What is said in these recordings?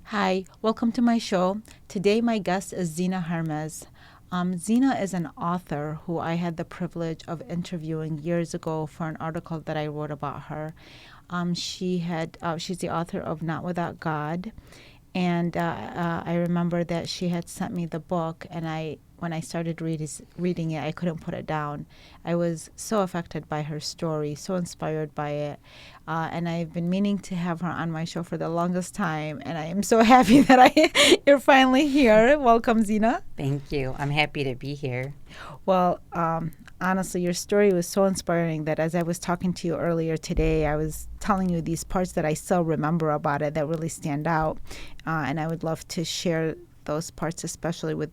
Hi, welcome to my show. Today, my guest is Zina Hermez. Zina is an author who I had the privilege of interviewing years ago for an article that I wrote about her. She's the author of Not Without God, and I remember that she had sent me the book, and when I started reading it, I couldn't put it down. I was so affected by her story, so inspired by it, and I've been meaning to have her on my show for the longest time, and I am so happy that you're finally here. Welcome, Zina. Thank you. I'm happy to be here. Well, honestly, your story was so inspiring that as I was talking to you earlier today, I was telling you these parts that I still remember about it that really stand out, and I would love to share those parts, especially with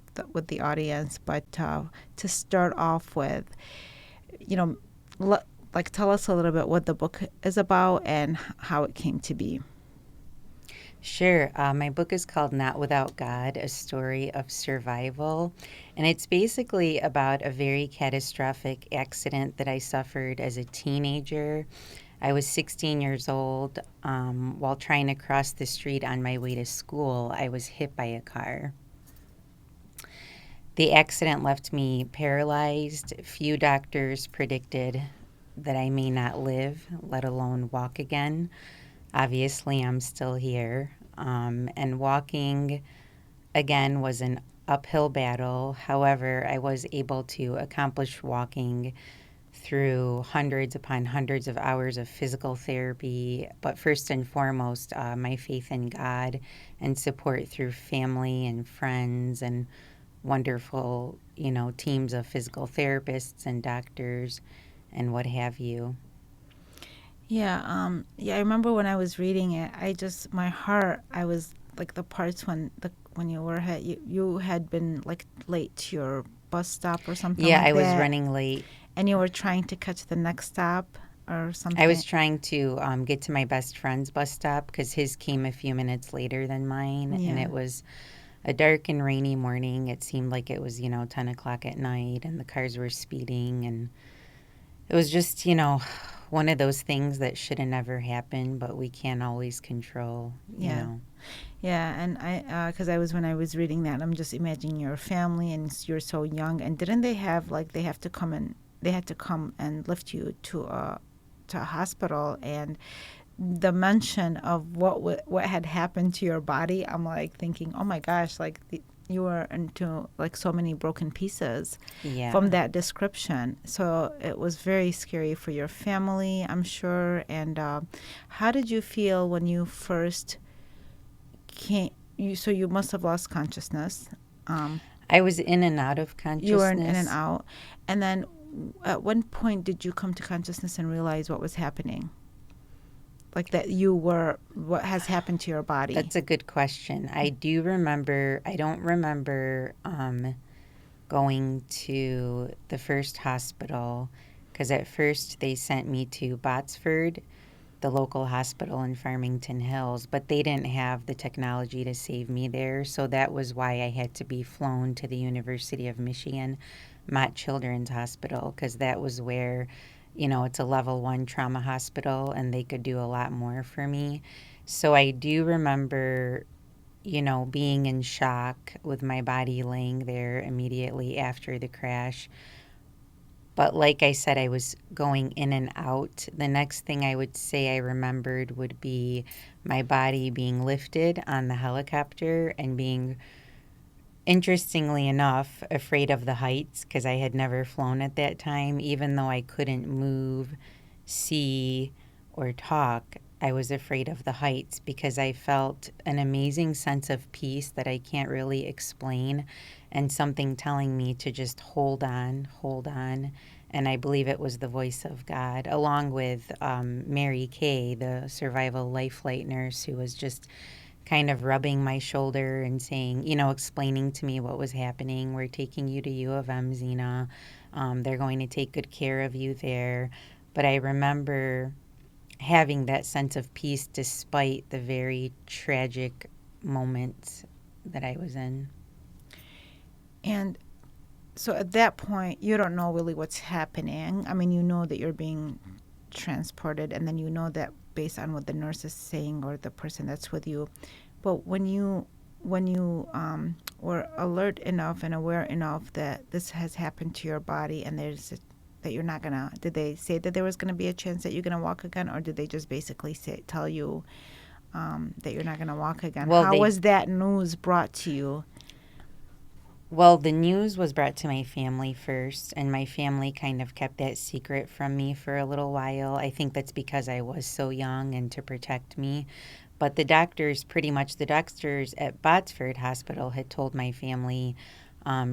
the audience. But to start off with, you know, tell us a little bit what the book is about and how it came to be. Sure. My book is called Not Without God, A Story of Survival. And it's basically about a very catastrophic accident that I suffered as a teenager. I was 16 years old. While trying to cross the street on my way to school, I was hit by a car. The accident left me paralyzed. Few doctors predicted that I may not live, let alone walk again. Obviously, I'm still here. And walking again was an uphill battle. However, I was able to accomplish walking through hundreds upon hundreds of hours of physical therapy, but first and foremost, my faith in God and support through family and friends and wonderful, teams of physical therapists and doctors and what have you. Yeah, I remember when I was reading it, my heart, I was like the parts when you were you had been like late to your bus stop or something Yeah, like I was that, running late. and you were trying to catch the next stop or I was something. trying to get to my best friend's bus stop because his came a few minutes later than mine. And Yeah. it was a dark and rainy morning. It seemed like it was, 10 o'clock at night and the cars were speeding. And it was just, one of those things that should have never happened, but we can't always control. Yeah. Yeah, and because when I was reading that, I'm just imagining your family and you're so young. And didn't they have like they had to come and lift you to a hospital, and the mention of what had happened to your body, I'm like thinking, oh my gosh, you were into like so many broken pieces from Yeah. that description. So it was very scary for your family, I'm sure. And how did you feel when you first can't you so you must have lost consciousness. um I was in and out of you were in and consciousness. out, and then at one point did you come to consciousness and realize what was happening, like that you were what has happened to your body? That's a good question. I don't remember going to the first hospital because at first they sent me to Botsford, the local hospital in Farmington Hills, but they didn't have the technology to save me there. So that was why I had to be flown to the University of Michigan Mott Children's Hospital because that was where, it's a level one trauma hospital and they could do a lot more for me. So I do remember, being in shock with my body laying there immediately after the crash. But like I said, I was going in and out. The next thing I would say I remembered would be my body being lifted on the helicopter and being, interestingly enough, afraid of the heights because I had never flown at that time. Even though I couldn't move, see, or talk, I was afraid of the heights because I felt an amazing sense of peace that I can't really explain and something telling me to just hold on, hold on. And I believe it was the voice of God, along with Mary Kay, the survival life flight nurse, who was just kind of rubbing my shoulder and saying, explaining to me what was happening. We're taking you to U of M, Zina. They're going to take good care of you there. But I remember having that sense of peace despite the very tragic moments that I was in. And so at that point you don't know really what's happening. I mean, you know that you're being transported, and then you know that based on what the nurse is saying or the person that's with you. But when you were alert enough and aware enough that this has happened to your body, and that you're not gonna, did they say that there was gonna be a chance that you're gonna walk again, or did they just basically tell you that you're not gonna walk again? Well, How they was that news brought to you? Well, the news was brought to my family first, and my family kind of kept that secret from me for a little while. I think that's because I was so young and to protect me. But the doctors at Botsford Hospital had told my family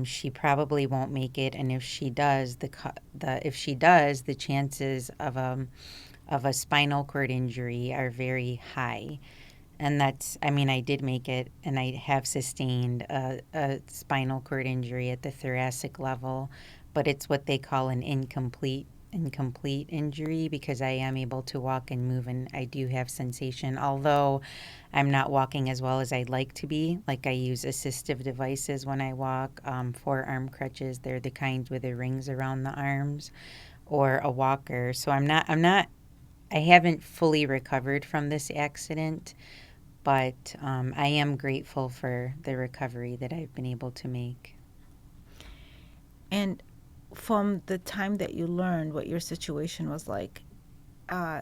she probably won't make it, and if she does, the chances of a spinal cord injury are very high. And I mean, I did make it, and I have sustained a spinal cord injury at the thoracic level, but it's what they call an incomplete injury, because I am able to walk and move, and I do have sensation, although I'm not walking as well as I'd like to be. Like, I use assistive devices when I walk, forearm crutches. They're the kind with the rings around the arms, or a walker. So I haven't fully recovered from this accident, but I am grateful for the recovery that I've been able to make. And from the time that you learned what your situation was like, uh,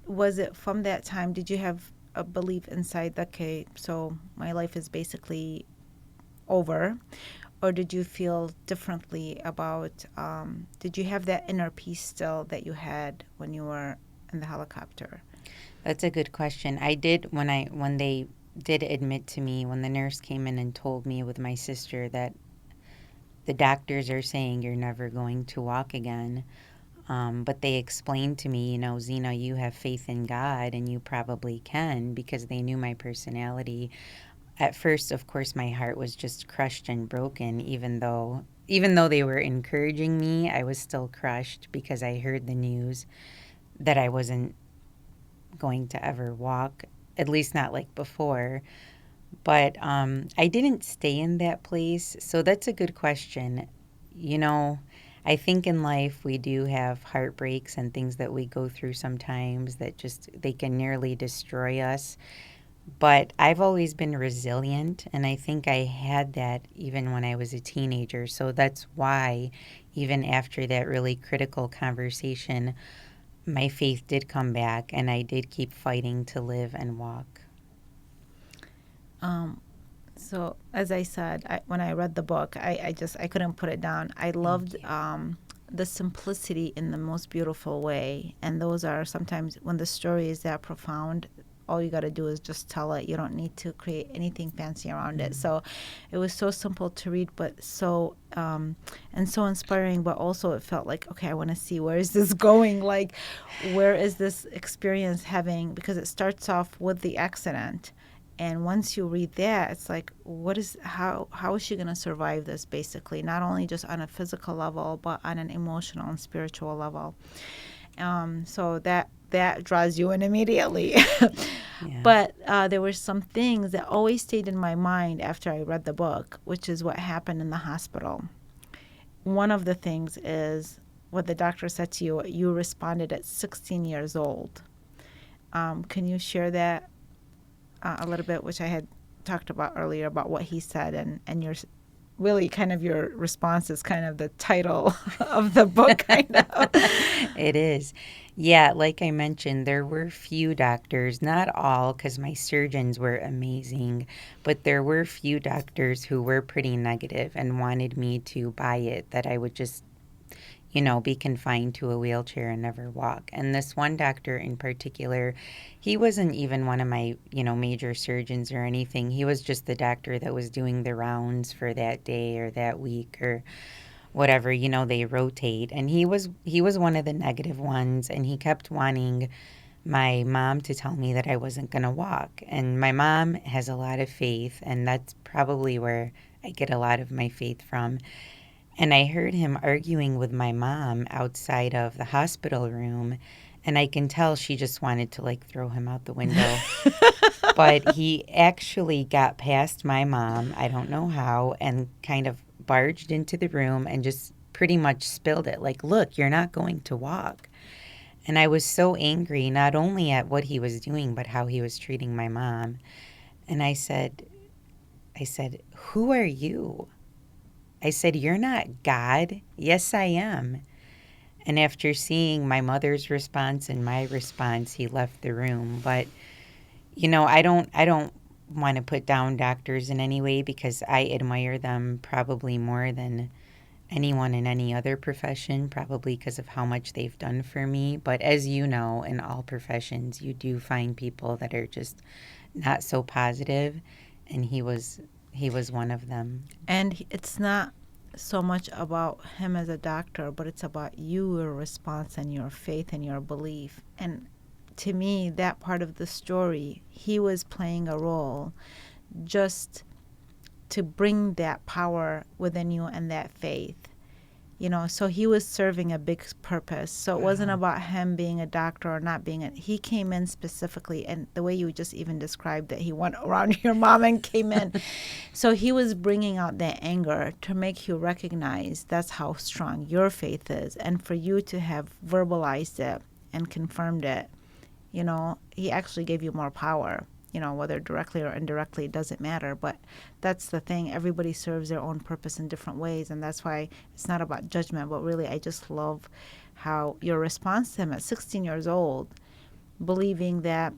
was it from that time, did you have a belief inside that, okay, so my life is basically over? Or did you feel differently about, did you have that inner peace still that you had when you were in the helicopter? That's a good question. I did when they did admit to me, when the nurse came in and told me with my sister that the doctors are saying you're never going to walk again. But they explained to me, Zina, you have faith in God and you probably can, because they knew my personality. At first, of course, my heart was just crushed and broken. Even though they were encouraging me, I was still crushed because I heard the news that I wasn't going to ever walk, at least not like before. But I didn't stay in that place. So that's a good question. You know, I think in life we do have heartbreaks and things that we go through sometimes that just, they can nearly destroy us. But I've always been resilient, and I think I had that even when I was a teenager. So that's why, even after that really critical conversation, my faith did come back, and I did keep fighting to live and walk. Um, so as I said, when I read the book, I couldn't put it down. I Thank loved you. the simplicity in the most beautiful way. And those are sometimes when the story is that profound, all you got to do is just tell it. You don't need to create anything fancy around it. Mm. So it was so simple to read, but and so inspiring, but also it felt like, okay, I want to see, where is this going? Like, where is this experience having, because it starts off with the accident. And once you read that, it's like, how is she going to survive this, basically, not only just on a physical level, but on an emotional and spiritual level. So that draws you in immediately. Yeah. But there were some things that always stayed in my mind after I read the book, which is what happened in the hospital. One of the things is what the doctor said to you. You responded at 16 years old. Can you share that a little bit, which I had talked about earlier, about what he said, and your really kind of your response is kind of the title of the book, kind of. It is. Yeah, like I mentioned, there were few doctors, not all, because my surgeons were amazing, but there were few doctors who were pretty negative and wanted me to buy it, that I would just, be confined to a wheelchair and never walk. And this one doctor in particular, he wasn't even one of my, major surgeons or anything. He was just the doctor that was doing the rounds for that day or that week or whatever. They rotate. And he was one of the negative ones, and he kept wanting my mom to tell me that I wasn't going to walk. And my mom has a lot of faith, and that's probably where I get a lot of my faith from. And I heard him arguing with my mom outside of the hospital room, and I can tell she just wanted to like throw him out the window. But he actually got past my mom, I don't know how, and kind of barged into the room and just pretty much spilled it. Like, look, you're not going to walk. And I was so angry, not only at what he was doing, but how he was treating my mom. And I said, who are you? I said, you're not God. Yes, I am. And after seeing my mother's response and my response, he left the room. But I don't want to put down doctors in any way because I admire them probably more than anyone in any other profession, probably because of how much they've done for me. But as you know, in all professions, you do find people that are just not so positive, and he was one of them. And it's not so much about him as a doctor, but it's about you, your response, and your faith and your belief. And to me, that part of the story, he was playing a role just to bring that power within you and that faith. So he was serving a big purpose. So it wasn't about him being a doctor or not being he came in specifically, and the way you just even described that he went around your mom and came in. So he was bringing out that anger to make you recognize that's how strong your faith is, and for you to have verbalized it and confirmed it. He actually gave you more power. Whether directly or indirectly, it doesn't matter. But that's the thing. Everybody serves their own purpose in different ways. And that's why it's not about judgment. But really, I just love how your response to him at 16 years old, believing that,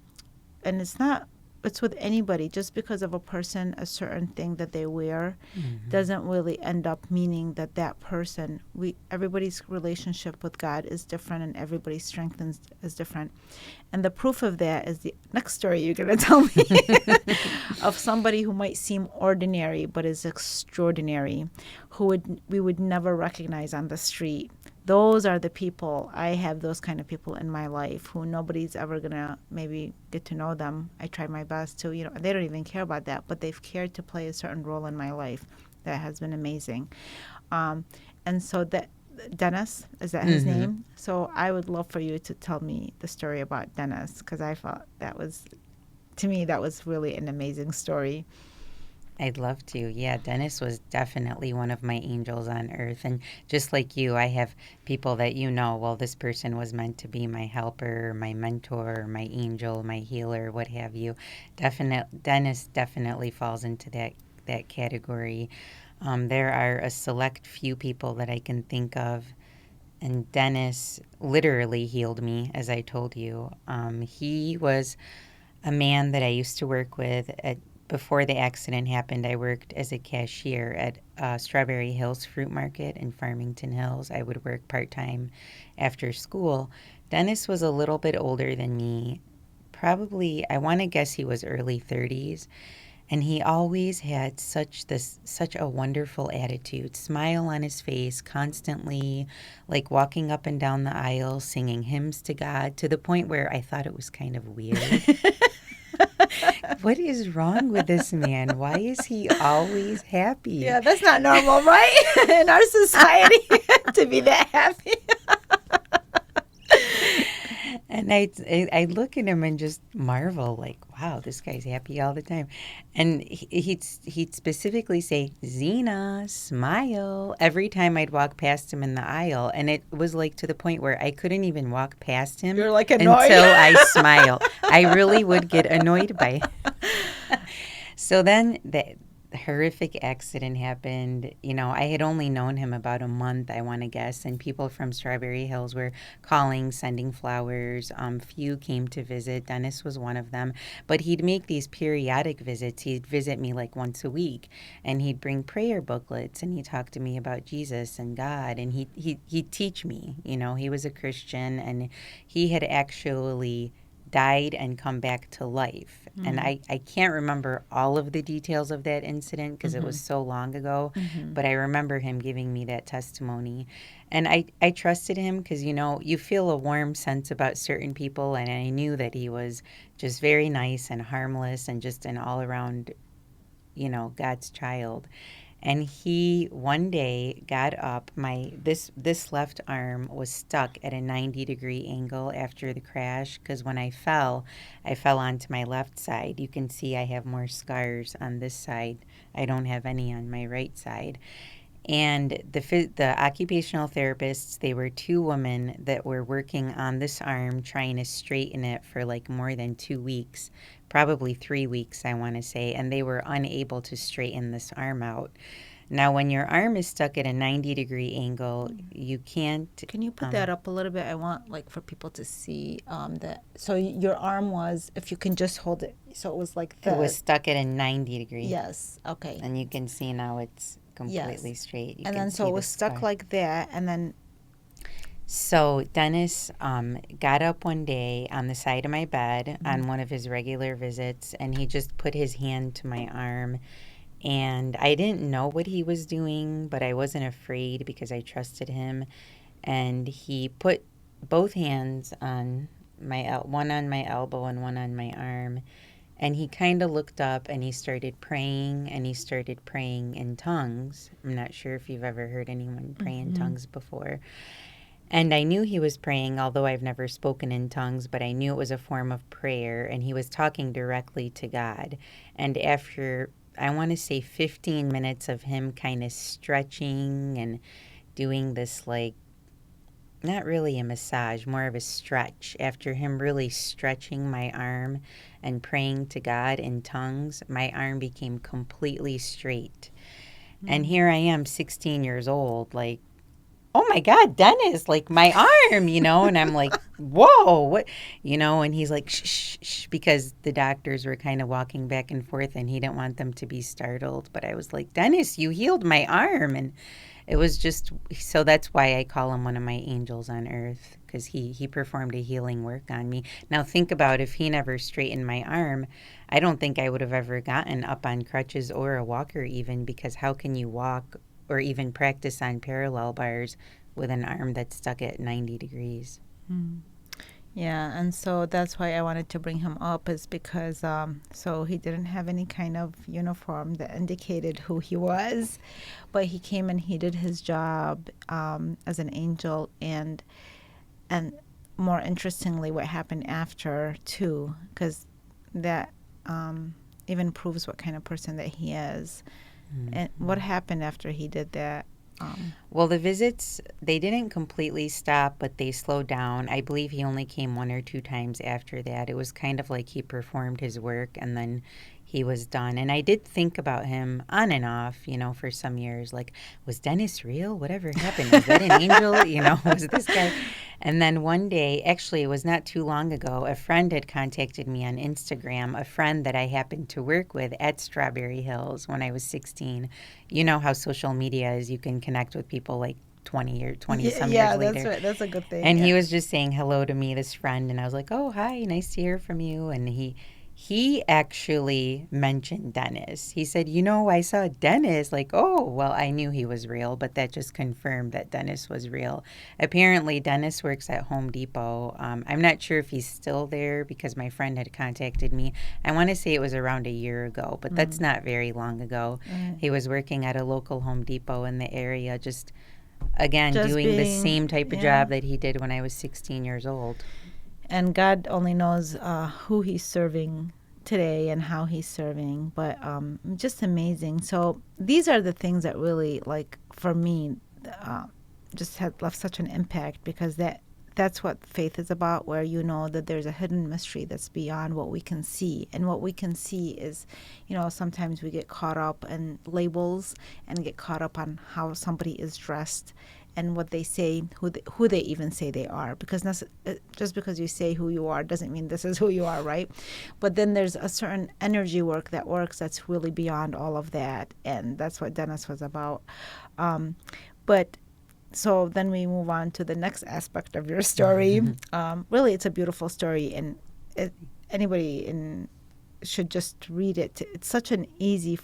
and it's with anybody, just because of a person, a certain thing that they wear doesn't really end up meaning that person, everybody's relationship with God is different and everybody's strength is different. And the proof of that is the next story you're going to tell me of somebody who might seem ordinary but is extraordinary, we would never recognize on the street. Those are the people. I have those kind of people in my life who nobody's ever going to maybe get to know them. I try my best to, they don't even care about that, but they've cared to play a certain role in my life that has been amazing. And so that Dennis, is that his name? So I would love for you to tell me the story about Dennis, because I thought to me, that was really an amazing story. I'd love to. Yeah, Dennis was definitely one of my angels on earth. And just like you, I have people that well, this person was meant to be my helper, my mentor, my angel, my healer, what have you. Dennis definitely falls into that category. There are a select few people that I can think of, and Dennis literally healed me, as I told you. He was a man that I used to work with. Before the accident happened, I worked as a cashier at Strawberry Hills Fruit Market in Farmington Hills. I would work part-time after school. Dennis was a little bit older than me. Probably, I want to guess he was early 30s. And he always had such a wonderful attitude, smile on his face, constantly like walking up and down the aisle, singing hymns to God, to the point where I thought it was kind of weird. What is wrong with this man? Why is he always happy? Yeah, that's not normal, right? In our society, to be that happy. And I look at him and just marvel, like, wow, this guy's happy all the time. And he'd specifically say, Zina, smile, every time I'd walk past him in the aisle. And it was like to the point where I couldn't even walk past him. You're like annoyed. Until I smile. I really would get annoyed by it. So then the horrific accident happened. I had only known him about a month, I want to guess, and people from Strawberry Hills were calling, sending flowers. Few came to visit. Dennis was one of them, but he'd make these periodic visits. He'd visit me like once a week, and he'd bring prayer booklets, and he'd talk to me about Jesus and God, and he'd teach me. He was a Christian, and he had actually died and come back to life. And I can't remember all of the details of that incident because it was so long ago, but I remember him giving me that testimony. And I trusted him because, you feel a warm sense about certain people, and I knew that he was just very nice and harmless and just an all-around, God's child. And he one day got up. This left arm was stuck at a 90-degree angle after the crash because when I fell onto my left side. You can see I have more scars on this side. I don't have any on my right side. And the occupational therapists, they were two women that were working on this arm, trying to straighten it for like more than 2 weeks, probably 3 weeks, I want to say, and they were unable to straighten this arm out. Now, when your arm is stuck at a 90-degree angle, you can't. Can you put that up a little bit? I want like for people to see that. So your arm was, if you can just hold it. So it was like It was stuck at a 90 degree. Yes. Okay. And you can see now it's completely Yes. straight. You And can then so see it the was stuck scar. like that, and then So Dennis got up one day on the side of my bed on one of his regular visits, and he just put his hand to my arm. And I didn't know what he was doing, but I wasn't afraid because I trusted him. And he put both hands on one on my elbow and one on my arm. And he kind of looked up and he started praying, and he started praying in tongues. I'm not sure if you've ever heard anyone pray in tongues before. And I knew he was praying, although I've never spoken in tongues, but I knew it was a form of prayer, and he was talking directly to God. And after, I want to say 15 minutes of him kind of stretching and doing this, like, not really a massage, more of a stretch. After him really stretching my arm and praying to God in tongues, my arm became completely straight. And here I am, 16 years old, like, oh my God, Dennis, like my arm, and I'm like, whoa, what, and he's like, shh, shh, shh, because the doctors were kind of walking back and forth and he didn't want them to be startled. But I was like, Dennis, you healed my arm. And it was just, so that's why I call him one of my angels on earth, because he performed a healing work on me. Now think about if he never straightened my arm, I don't think I would have ever gotten up on crutches or a walker even, because how can you walk or even practice on parallel bars with an arm that's stuck at 90 degrees. yeah, and so that's why I wanted to bring him up, is because so he didn't have any kind of uniform that indicated who he was, but he came and he did his job as an angel, and more interestingly, what happened after too, because that even proves what kind of person that he is. And what happened after he did that? Well, the visits, they didn't completely stop, but they slowed down. I believe he only came 1 or 2 times after that. It was kind of like he performed his work and then he was done. And I did think about him on and off, for some years. Like, was Dennis real? Whatever happened? Was that an angel? Was this guy? And then one day, actually, it was not too long ago, a friend had contacted me on Instagram, a friend that I happened to work with at Strawberry Hills when I was 16. You know how social media is, you can connect with people like 20 some years later. That's right. That's a good thing. And he was just saying hello to me, this friend, and I was like, "Oh, hi, nice to hear from you." And he actually mentioned Dennis. He said, I saw Dennis. Like, oh, well, I knew he was real, but that just confirmed that Dennis was real. Apparently, Dennis works at Home Depot. I'm not sure if he's still there because my friend had contacted me. I want to say it was around a year ago, but that's not very long ago. He was working at a local Home Depot in the area, just doing the same type of job that he did when I was 16 years old. And God only knows who he's serving today and how he's serving, but just amazing. So these are the things that really, like, for me, just had left such an impact, because that's what faith is about, where you know that there's a hidden mystery that's beyond what we can see. And what we can see is, sometimes we get caught up in labels and get caught up on how somebody is dressed and what they say, who they even say they are. Because just because you say who you are doesn't mean this is who you are, right? But then there's a certain energy work that works that's really beyond all of that. And that's what Dennis was about. But so then we move on to the next aspect of your story. Really, it's a beautiful story, and anybody should just read it. It's such an easy.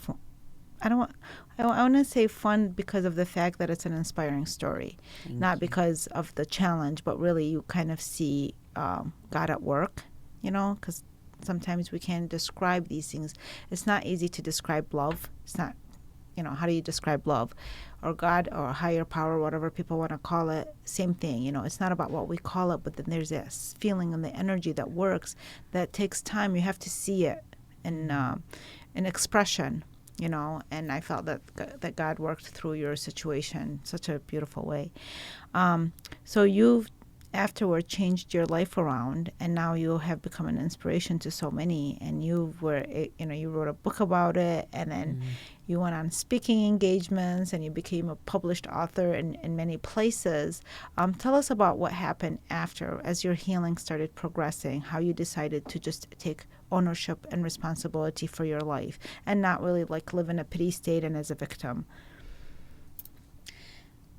I want to say fun because of the fact that it's an inspiring story, not because of the challenge, but really you kind of see God at work, because sometimes we can't describe these things. It's not easy to describe love. It's not, how do you describe love? Or God or higher power, whatever people want to call it, same thing. It's not about what we call it, but then there's this feeling and the energy that works that takes time. You have to see it in expression. and I felt that God worked through your situation such a beautiful way. So you've afterward changed your life around, and now you have become an inspiration to so many. And you wrote a book about it, and then you went on speaking engagements, and you became a published author in many places. Tell us about what happened after, as your healing started progressing, how you decided to just take ownership and responsibility for your life and not really like live in a pity state and as a victim.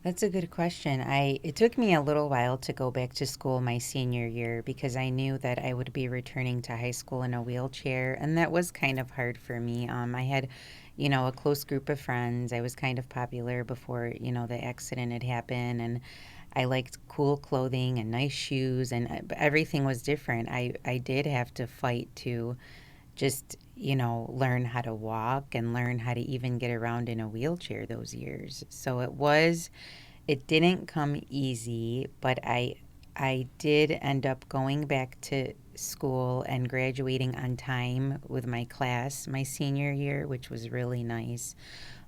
That's a good question. It took me a little while to go back to school my senior year because I knew that I would be returning to high school in a wheelchair, and that was kind of hard for me. I had, a close group of friends. I was kind of popular before, the accident had happened, and I liked cool clothing and nice shoes, and everything was different. I did have to fight to just, learn how to walk and learn how to even get around in a wheelchair those years. So it didn't come easy, but I did end up going back to school and graduating on time with my class my senior year, which was really nice.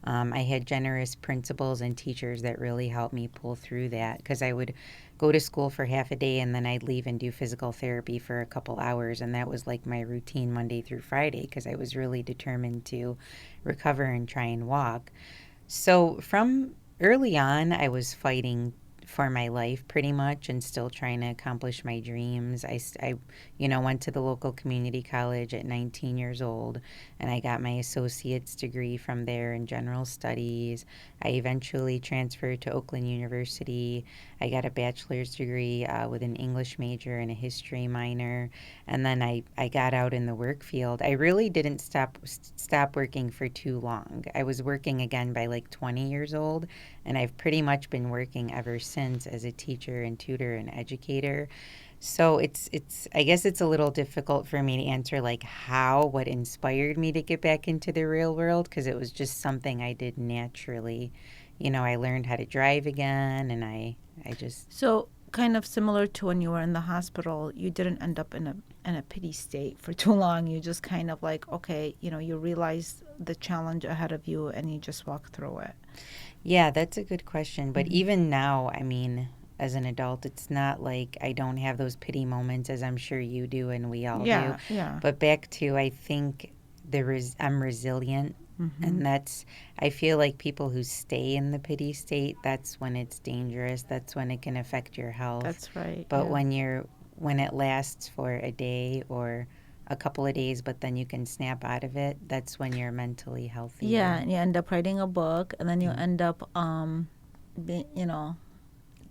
I had generous principals and teachers that really helped me pull through that because I would go to school for half a day and then I'd leave and do physical therapy for a couple hours. And that was like my routine Monday through Friday because I was really determined to recover and try and walk. So from early on, I was fighting for my life pretty much and still trying to accomplish my dreams. Went to the local community college at 19 years old and I got my associate's degree from there in general studies. I eventually transferred to Oakland University. I got a bachelor's degree with an English major and a history minor. And then I got out in the work field. I really didn't stop working for too long. I was working again by like 20 years old, and I've pretty much been working ever since as a teacher and tutor and educator. So it's I guess it's a little difficult for me to answer like what inspired me to get back into the real world because it was just something I did naturally. I learned how to drive again and I just So kind of similar to when you were in the hospital, you didn't end up in a pity state for too long. You just kind of like, okay, you realize the challenge ahead of you and you just walk through it. Yeah, that's a good question. But even now, I mean, as an adult, it's not like I don't have those pity moments as I'm sure you do and we all do. Yeah, yeah. But back to, I think I'm resilient. And I feel like people who stay in the pity state, that's when it's dangerous. That's when it can affect your health. That's right. But Yeah. when it lasts for a day or a couple of days, but then you can snap out of it, that's when you're mentally Yeah, healthier. and you end up writing a book, and then you end up, be, you know,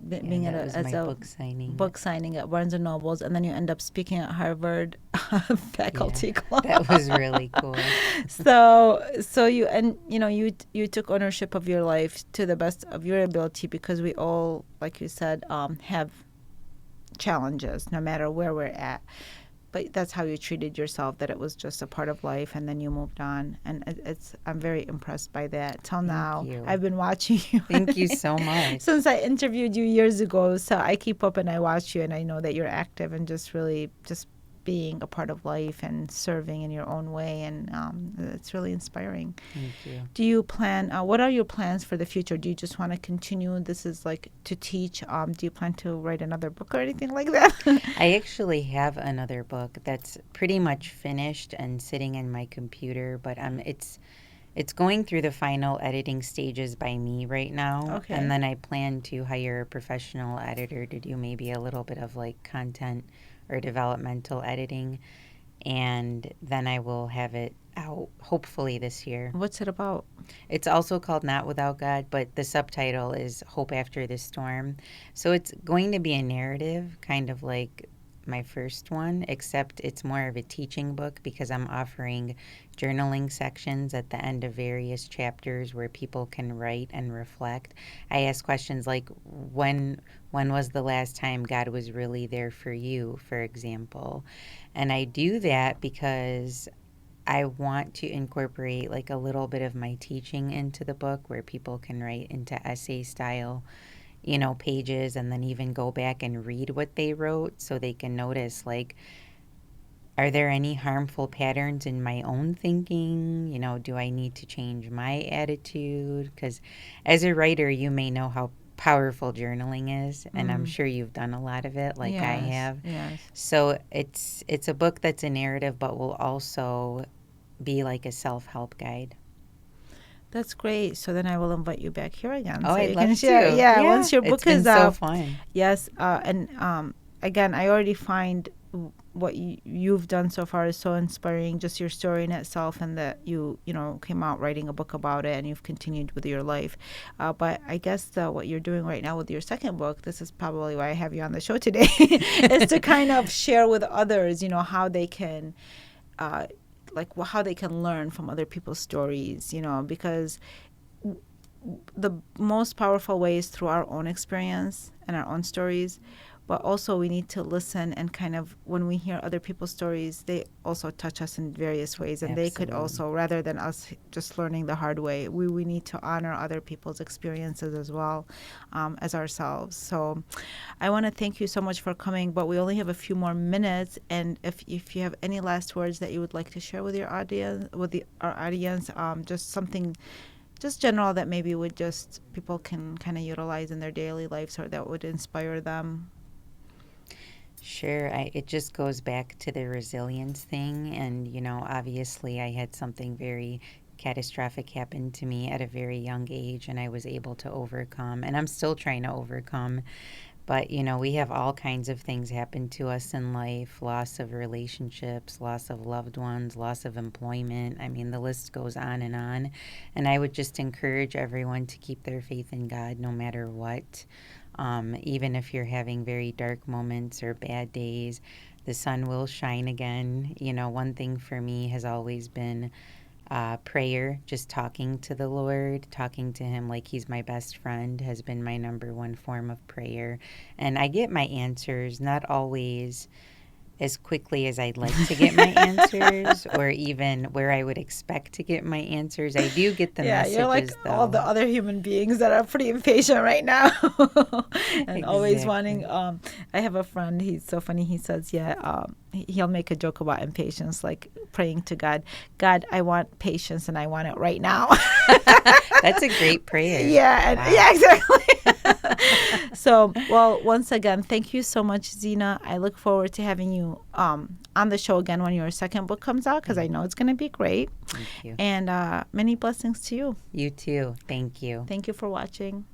Yeah, being that was as my a book signing. book signing at Barnes and Nobles, and then you end up speaking at Harvard Yeah, faculty club. that was really cool. So you took ownership of your life to the best of your ability because we all, like you said, have challenges no matter where we're at. But that's how you treated yourself, that it was just a part of life, and then you moved on. And I'm very impressed by that. Till Thank now, you. I've been watching you Thank you so much. since I interviewed you years ago. So I keep up and I watch you, and I know that you're active and just really just being a part of life and serving in your own way, and it's really inspiring. Thank you. Do you plan? What are your plans for the future? Do you just want to continue? This is like to teach. Do you plan to write another book or anything like that? I actually have another book that's pretty much finished and sitting in my computer, but it's going through the final editing stages by me right now, Okay. and then I plan to hire a professional editor to do maybe a little bit of like content or developmental editing, and then I will have it out hopefully this year. What's it about? It's also called Not Without God, but the subtitle is Hope After the Storm. So it's going to be a narrative, kind of like my first one, except it's more of a teaching book because I'm offering journaling sections at the end of various chapters where people can write and reflect. I ask questions like when was the last time God was really there for you, for example? And I do that because I want to incorporate like a little bit of my teaching into the book where people can write into essay style, pages and then even go back and read what they wrote so they can notice like are there any harmful patterns in my own thinking? You know, do I need to change my attitude? Because as a writer, you may know how powerful journaling is, and I'm sure you've done a lot of it like I Yes, have. yes. So it's a book that's a narrative but will also be like a self-help guide. That's great. So then I will invite you back here again Oh, so I'd you can love share. to. Yeah, Yeah, once your it's book been is so out. fun. Yes, and again, I already find what you've done so far is so inspiring. Just your story in itself, and that you know came out writing a book about it, and you've continued with your life. But I guess what you're doing right now with your second book, this is probably why I have you on the show today, is to kind of share with others, you know, how they can. Like how they can learn from other people's stories, you know, because the most powerful way is through our own experience and our own stories, but also we need to listen and kind of when we hear other people's stories, they also touch us in various ways, and they could Absolutely. also, rather than us just learning the hard way, we need to honor other people's experiences as well, as ourselves. So I want to thank you so much for coming, but we only have a few more minutes, and if you have any last words that you would like to share with your audience, with our audience, just something just general that maybe would just people can kind of utilize in their daily lives or that would inspire them. Sure. It just goes back to the resilience thing. And, you know, obviously I had something very catastrophic happen to me at a very young age, and I was able to overcome. And I'm still trying to overcome. But, you know, we have all kinds of things happen to us in life: loss of relationships, loss of loved ones, loss of employment. I mean, the list goes on and on. And I would just encourage everyone to keep their faith in God no matter what. Even if you're having very dark moments or bad days, the sun will shine again. You know, one thing for me has always been prayer, just talking to the Lord, talking to Him like He's my best friend, has been my number one form of prayer. And I get my answers, not always as quickly as I'd like to get my answers, or even where I would expect to get my answers. I do get the Yeah, you're like messages, all the though. other human beings that are pretty impatient right now and always wanting. Exactly. I have a friend, he's so funny. He says, yeah, he'll make a joke about impatience, like praying to God, God, I want patience and I want it right now. That's a great prayer. Yeah, and Wow. yeah, exactly. So, well, once again, thank you so much, Zina. I look forward to having you on the show again when your second book comes out, because I know it's going to be great. Thank you. And many blessings to you. You too. Thank you. Thank you for watching.